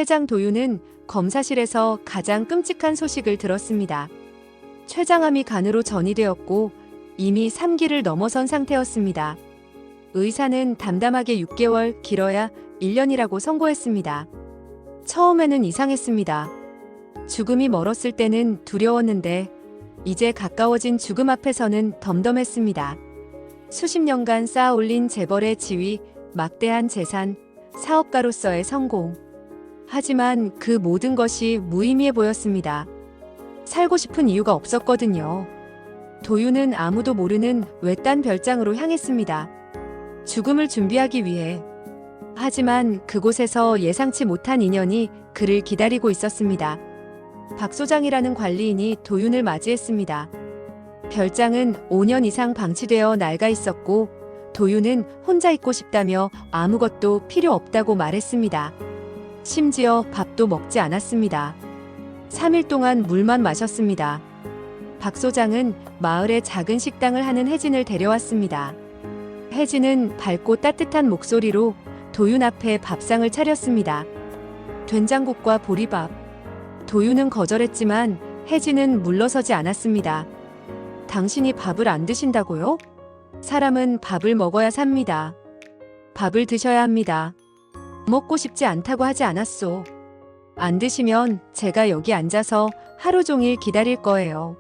회장 도윤은 검사실에서 가장 끔찍한 소식을 들었습니다. 췌장암이 간으로 전이되었고 이미 3기를 넘어선 상태였습니다. 의사는 담담하게 6개월, 길어야 1년이라고 선고했습니다. 처음에는 이상했습니다. 죽음이 멀었을 때는 두려웠는데 이제 가까워진 죽음 앞에서는 덤덤했습니다. 수십 년간 쌓아올린 재벌의 지위, 막대한 재산, 사업가로서의 성공. 하지만 그 모든 것이 무의미해 보였습니다. 살고 싶은 이유가 없었거든요. 도윤은 아무도 모르는 외딴 별장으로 향했습니다. 죽음을 준비하기 위해. 하지만 그곳에서 예상치 못한 인연이 그를 기다리고 있었습니다. 박 소장이라는 관리인이 도윤을 맞이했습니다. 별장은 5년 이상 방치되어 낡아 있었고 도윤은 혼자 있고 싶다며 아무것도 필요 없다고 말했습니다. 심지어 밥도 먹지 않았습니다. 3일 동안 물만 마셨습니다. 박 소장은 마을에 작은 식당을 하는 혜진을 데려왔습니다. 혜진은 밝고 따뜻한 목소리로 도윤 앞에 밥상을 차렸습니다. 된장국과 보리밥. 도윤은 거절했지만 혜진은 물러서지 않았습니다. 당신이 밥을 안 드신다고요? 사람은 밥을 먹어야 삽니다. 밥을 드셔야 합니다. 먹고 싶지 않다고 하지 않았소. 안 드시면 제가 여기 앉아서 하루 종일 기다릴 거예요.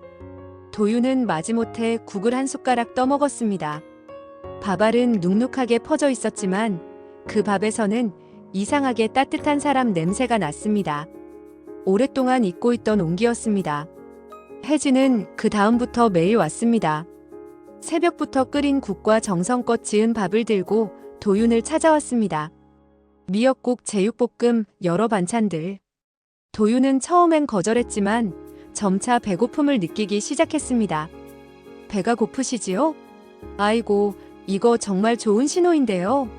도윤은 마지못해 국을 한 숟가락 떠먹었습니다. 밥알은 눅눅하게 퍼져 있었지만 그 밥에서는 이상하게 따뜻한 사람 냄새가 났습니다. 오랫동안 잊고 있던 온기였습니다. 혜진은 그 다음부터 매일 왔습니다. 새벽부터 끓인 국과 정성껏 지은 밥을 들고 도윤을 찾아왔습니다. 미역국, 제육볶음, 여러 반찬들. 도윤은 처음엔 거절했지만 점차 배고픔을 느끼기 시작했습니다. 배가 고프시지요? 아이고, 이거 정말 좋은 신호인데요.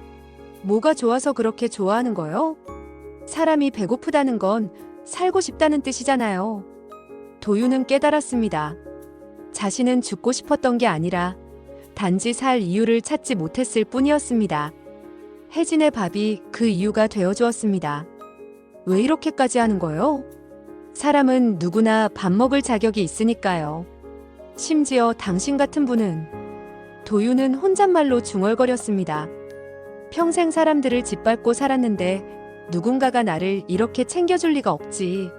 뭐가 좋아서 그렇게 좋아하는 거요? 사람이 배고프다는 건 살고 싶다는 뜻이잖아요. 도윤은 깨달았습니다. 자신은 죽고 싶었던 게 아니라 단지 살 이유를 찾지 못했을 뿐이었습니다. 혜진의 밥이 그 이유가 되어주었습니다. 왜 이렇게까지 하는 거요? 사람은 누구나 밥 먹을 자격이 있으니까요. 심지어 당신 같은 분은. 도윤은 혼잣말로 중얼거렸습니다. 평생 사람들을 짓밟고 살았는데 누군가가 나를 이렇게 챙겨줄 리가 없지.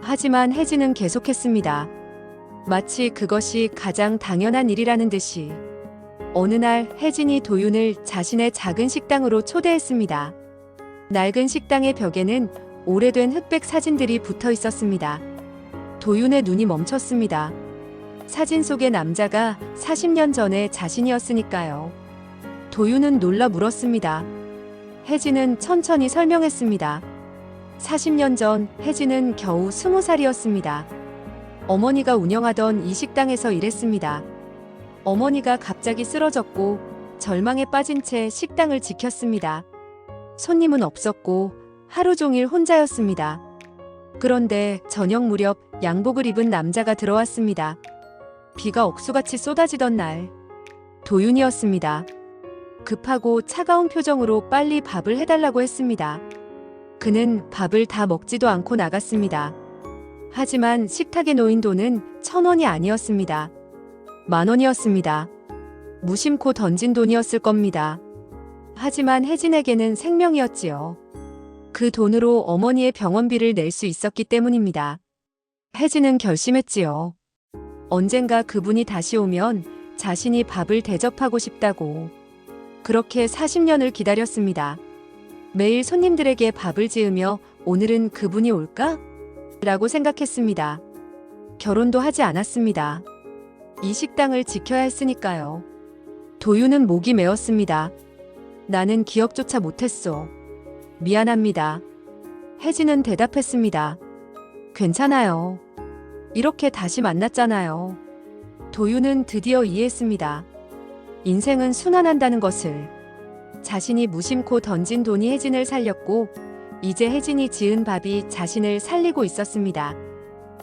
하지만 혜진은 계속했습니다. 마치 그것이 가장 당연한 일이라는 듯이. 어느 날 혜진이 도윤을 자신의 작은 식당으로 초대했습니다. 낡은 식당의 벽에는 오래된 흑백 사진들이 붙어 있었습니다. 도윤의 눈이 멈췄습니다. 사진 속의 남자가 40년 전의 자신이었으니까요. 도윤은 놀라 물었습니다. 혜진은 천천히 설명했습니다. 40년 전 혜진은 겨우 20살이었습니다. 어머니가 운영하던 이 식당에서 일했습니다. 어머니가 갑자기 쓰러졌고 절망에 빠진 채 식당을 지켰습니다. 손님은 없었고 하루 종일 혼자였습니다. 그런데 저녁 무렵 양복을 입은 남자가 들어왔습니다. 비가 억수같이 쏟아지던 날, 도윤이었습니다. 급하고 차가운 표정으로 빨리 밥을 해달라고 했습니다. 그는 밥을 다 먹지도 않고 나갔습니다. 하지만 식탁에 놓인 돈은 1,000원이 아니었습니다. 10,000원이었습니다. 무심코 던진 돈이었을 겁니다. 하지만 혜진에게는 생명이었지요. 그 돈으로 어머니의 병원비를 낼 수 있었기 때문입니다. 혜진은 결심했지요. 언젠가 그분이 다시 오면 자신이 밥을 대접하고 싶다고. 그렇게 40년을 기다렸습니다. 매일 손님들에게 밥을 지으며 오늘은 그분이 올까? 라고 생각했습니다. 결혼도 하지 않았습니다. 이 식당을 지켜야 했으니까요. 도윤은 목이 메었습니다. 나는 기억조차 못했어. 미안합니다. 혜진은 대답했습니다. 괜찮아요. 이렇게 다시 만났잖아요. 도윤은 드디어 이해했습니다. 인생은 순환한다는 것을. 자신이 무심코 던진 돈이 혜진을 살렸고 이제 혜진이 지은 밥이 자신을 살리고 있었습니다.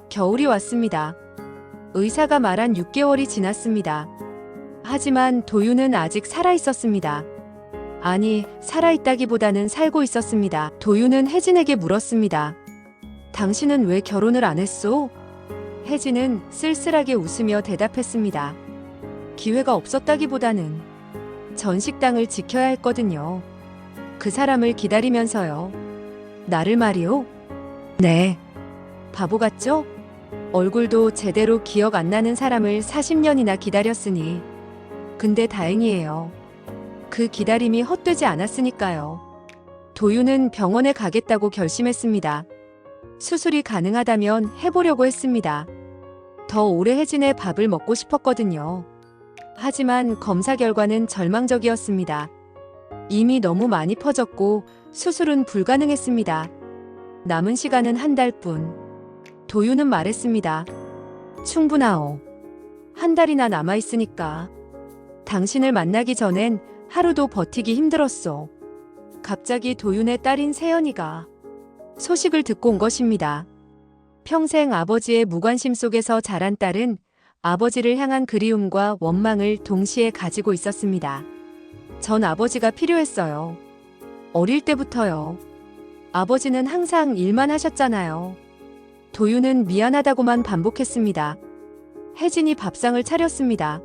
겨울이 왔습니다. 의사가 말한 6개월이 지났습니다. 하지만 도윤은 아직 살아 있었습니다. 아니, 살아있다기보다는 살고 있었습니다. 도윤은 혜진에게 물었습니다. 당신은 왜 결혼을 안 했소? 혜진은 쓸쓸하게 웃으며 대답했습니다. 기회가 없었다기보다는 전 식당을 지켜야 했거든요. 그 사람을 기다리면서요. 나를 말이요? 네. 바보 같죠? 얼굴도 제대로 기억 안 나는 사람을 40년이나 기다렸으니. 근데 다행이에요. 그 기다림이 헛되지 않았으니까요. 도윤은 병원에 가겠다고 결심했습니다. 수술이 가능하다면 해보려고 했습니다. 더 오래 혜진의 밥을 먹고 싶었거든요. 하지만 검사 결과는 절망적이었습니다. 이미 너무 많이 퍼졌고 수술은 불가능했습니다. 남은 시간은 한 달뿐. 도윤은 말했습니다. 충분하오. 한 달이나 남아있으니까. 당신을 만나기 전엔 하루도 버티기 힘들었소. 갑자기 도윤의 딸인 세연이가 소식을 듣고 온 것입니다. 평생 아버지의 무관심 속에서 자란 딸은 아버지를 향한 그리움과 원망을 동시에 가지고 있었습니다. 전 아버지가 필요했어요. 어릴 때부터요. 아버지는 항상 일만 하셨잖아요. 도윤은 미안하다고만 반복했습니다. 혜진이 밥상을 차렸습니다.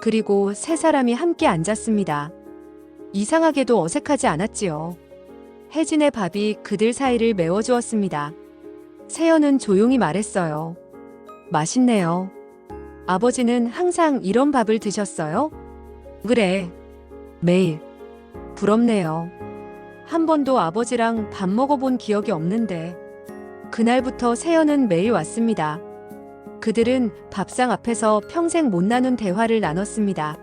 그리고 세 사람이 함께 앉았습니다. 이상하게도 어색하지 않았지요. 혜진의 밥이 그들 사이를 메워주었습니다. 세연은 조용히 말했어요. 맛있네요. 아버지는 항상 이런 밥을 드셨어요? 그래. 매일. 부럽네요. 한 번도 아버지랑 밥 먹어본 기억이 없는데. 그날부터 세연은 매일 왔습니다. 그들은 밥상 앞에서 평생 못 나눈 대화를 나눴습니다.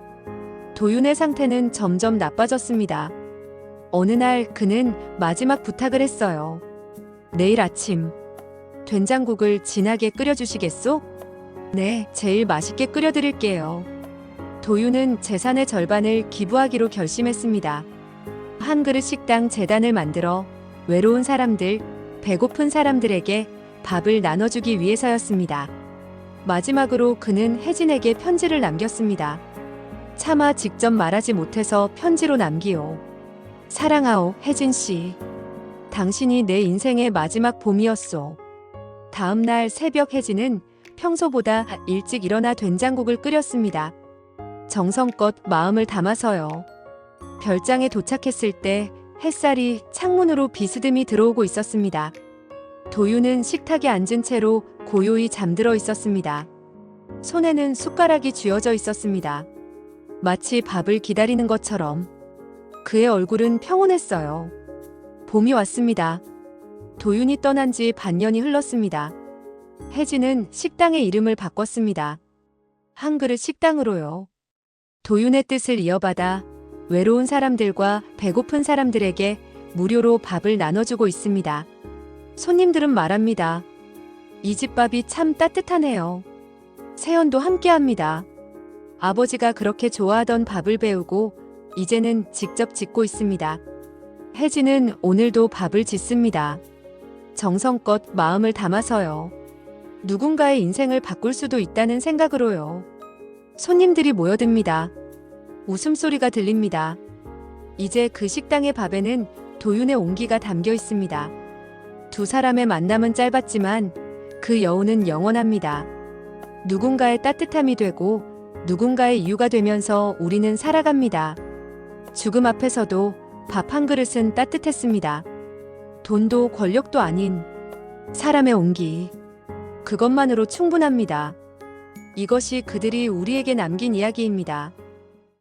도윤의 상태는 점점 나빠졌습니다. 어느 날 그는 마지막 부탁을 했어요. 내일 아침 된장국을 진하게 끓여주시겠소? 네, 제일 맛있게 끓여드릴게요. 도윤은 재산의 절반을 기부하기로 결심했습니다. 한 그릇 식당 재단을 만들어 외로운 사람들, 배고픈 사람들에게 밥을 나눠주기 위해서였습니다. 마지막으로 그는 혜진에게 편지를 남겼습니다. 차마 직접 말하지 못해서 편지로 남기오. 사랑하오, 혜진 씨. 당신이 내 인생의 마지막 봄이었소. 다음 날 새벽 혜진은 평소보다 일찍 일어나 된장국을 끓였습니다. 정성껏 마음을 담아서요. 별장에 도착했을 때 햇살이 창문으로 비스듬히 들어오고 있었습니다. 도윤은 식탁에 앉은 채로 고요히 잠들어 있었습니다. 손에는 숟가락이 쥐어져 있었습니다. 마치 밥을 기다리는 것처럼. 그의 얼굴은 평온했어요. 봄이 왔습니다. 도윤이 떠난 지 반년이 흘렀습니다. 혜진은 식당의 이름을 바꿨습니다. 한 그릇 식당으로요. 도윤의 뜻을 이어받아 외로운 사람들과 배고픈 사람들에게 무료로 밥을 나눠주고 있습니다. 손님들은 말합니다. 이 집 밥이 참 따뜻하네요. 세연도 함께합니다. 아버지가 그렇게 좋아하던 밥을 배우고 이제는 직접 짓고 있습니다. 혜진은 오늘도 밥을 짓습니다. 정성껏 마음을 담아서요. 누군가의 인생을 바꿀 수도 있다는 생각으로요. 손님들이 모여듭니다. 웃음소리가 들립니다. 이제 그 식당의 밥에는 도윤의 온기가 담겨 있습니다. 두 사람의 만남은 짧았지만 그 여운은 영원합니다. 누군가의 따뜻함이 되고 누군가의 이유가 되면서 우리는 살아갑니다. 죽음 앞에서도 밥 한 그릇은 따뜻했습니다. 돈도 권력도 아닌 사람의 온기. 그것만으로 충분합니다. 이것이 그들이 우리에게 남긴 이야기입니다.